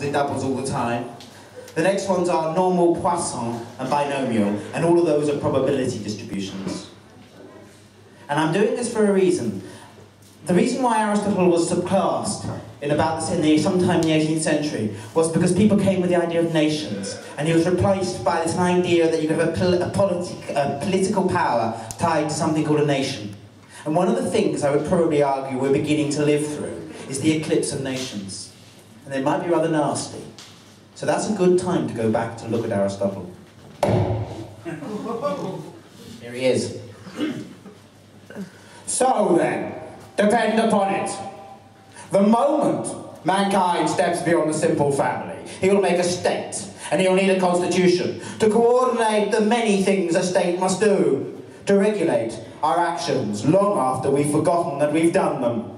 it doubles all the time. The next ones are normal, Poisson, and binomial, and all of those are probability distributions. And I'm doing this for a reason. The reason why Aristotle was subclassed sometime in the 18th century was because people came with the idea of nations, and he was replaced by this idea that you could have a political power tied to something called a nation. And one of the things I would probably argue we're beginning to live through is the eclipse of nations. And they might be rather nasty. So that's a good time to go back to look at Aristotle. Here he is. So then, depend upon it. The moment mankind steps beyond the simple family, he will make a state, and he will need a constitution to coordinate the many things a state must do, to regulate our actions long after we've forgotten that we've done them.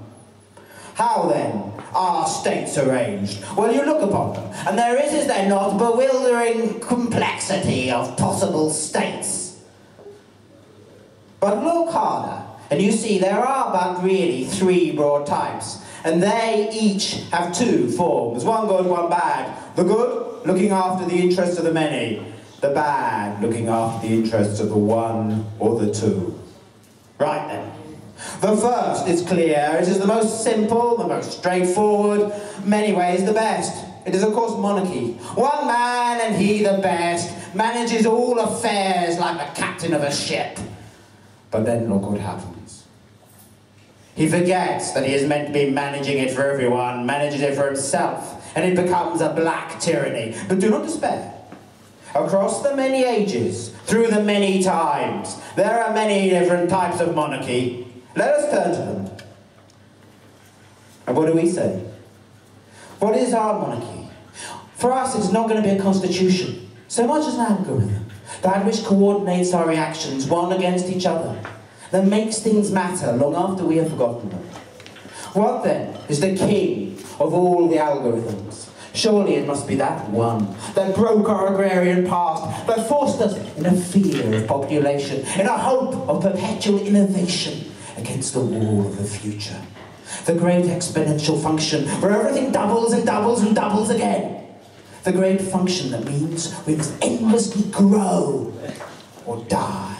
How then are states arranged? Well, you look upon them, and there is there not, bewildering complexity of possible states. But look harder, and you see there are but really three broad types, and they each have two forms, one good, one bad. The good, looking after the interests of the many. The bad, looking after the interests of the one or the two. Right then. The first is clear. It is the most simple, the most straightforward, many ways the best. It is, of course, monarchy. One man, and he the best, manages all affairs like the captain of a ship. But then look what happens. He forgets that he is meant to be managing it for everyone, manages it for himself, and it becomes a black tyranny. But do not despair. Across the many ages, through the many times, there are many different types of monarchy. Let us turn to them. And what do we say? What is our monarchy? For us, it's not going to be a constitution, so much as an algorithm, that which coordinates our reactions one against each other, that makes things matter long after we have forgotten them. What then is the king of all the algorithms? Surely it must be that one that broke our agrarian past, that forced us in a fear of population, in a hope of perpetual innovation against the wall of the future. The great exponential function where everything doubles and doubles and doubles again. The great function that means we must endlessly grow or die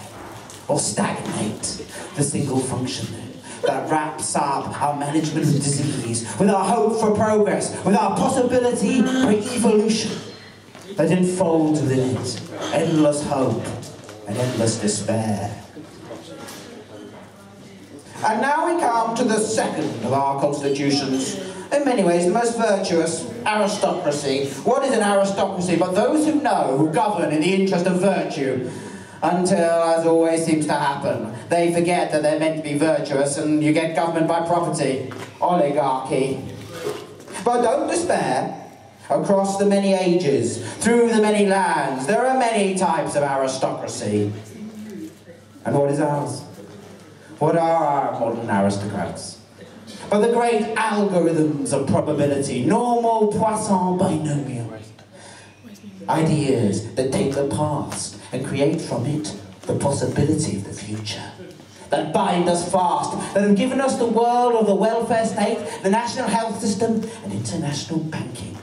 or stagnate. The single function then that wraps up our management of disease with our hope for progress, with our possibility for evolution, that enfolds within it endless hope and endless despair. And now we come to the second of our constitutions, in many ways the most virtuous, aristocracy. What is an aristocracy but those who know, who govern in the interest of virtue, until, as always seems to happen, they forget that they're meant to be virtuous and you get government by property, oligarchy. But don't despair. Across the many ages, through the many lands, there are many types of aristocracy. And what is ours? What are our modern aristocrats? But the great algorithms of probability, normal, Poisson, binomial. Ideas that take the past and create from it the possibility of the future. That bind us fast, that have given us the world of the welfare state, the national health system, and international banking.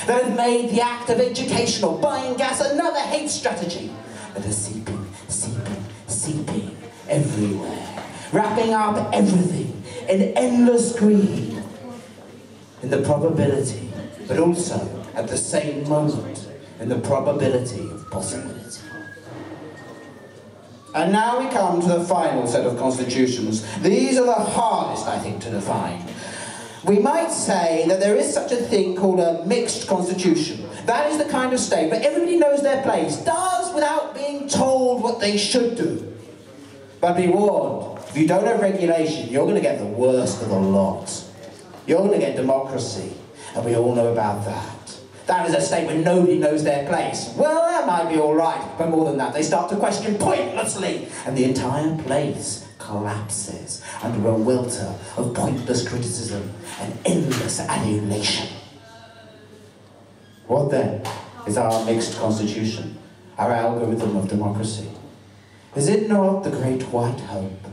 That have made the act of education or buying gas another hate strategy. That are seeping, seeping, seeping everywhere, wrapping up everything in endless greed, in the probability, but also at the same moment in the probability of possibility. And now we come to the final set of constitutions. These are the hardest, I think, to define. We might say that there is such a thing called a mixed constitution. That is the kind of state where everybody knows their place, does without being told what they should do. But be warned, if you don't have regulation, you're going to get the worst of the lot. You're going to get democracy, and we all know about that. That is a state where nobody knows their place. Well, that might be all right, but more than that, they start to question pointlessly, and the entire place collapses under a welter of pointless criticism and endless adulation. What then is our mixed constitution, our algorithm of democracy? Is it not the great white hope?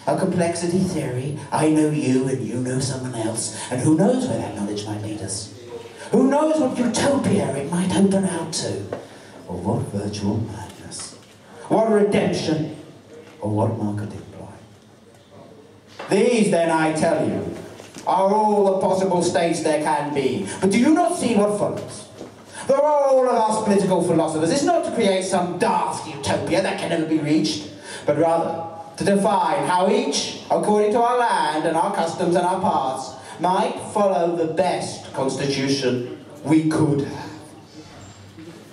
A complexity theory, I know you and you know someone else, and who knows where that knowledge might lead us? Who knows what utopia it might open out to? Or what virtual madness? What redemption? Or what marketing ploy? These, then, I tell you, are all the possible states there can be. But do you not see what follows? The role of us political philosophers is not to create some daft utopia that can never be reached, but rather to define how each, according to our land and our customs and our paths, might follow the best constitution we could have.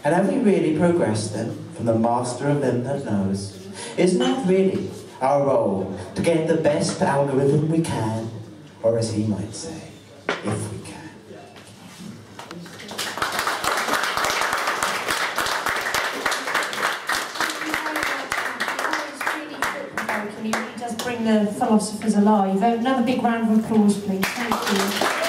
And have we really progressed then from the master of them that knows? Isn't it really our role to get the best algorithm we can, or as he might say, if we can? He really does bring the philosophers alive. Another big round of applause, please. Thank you.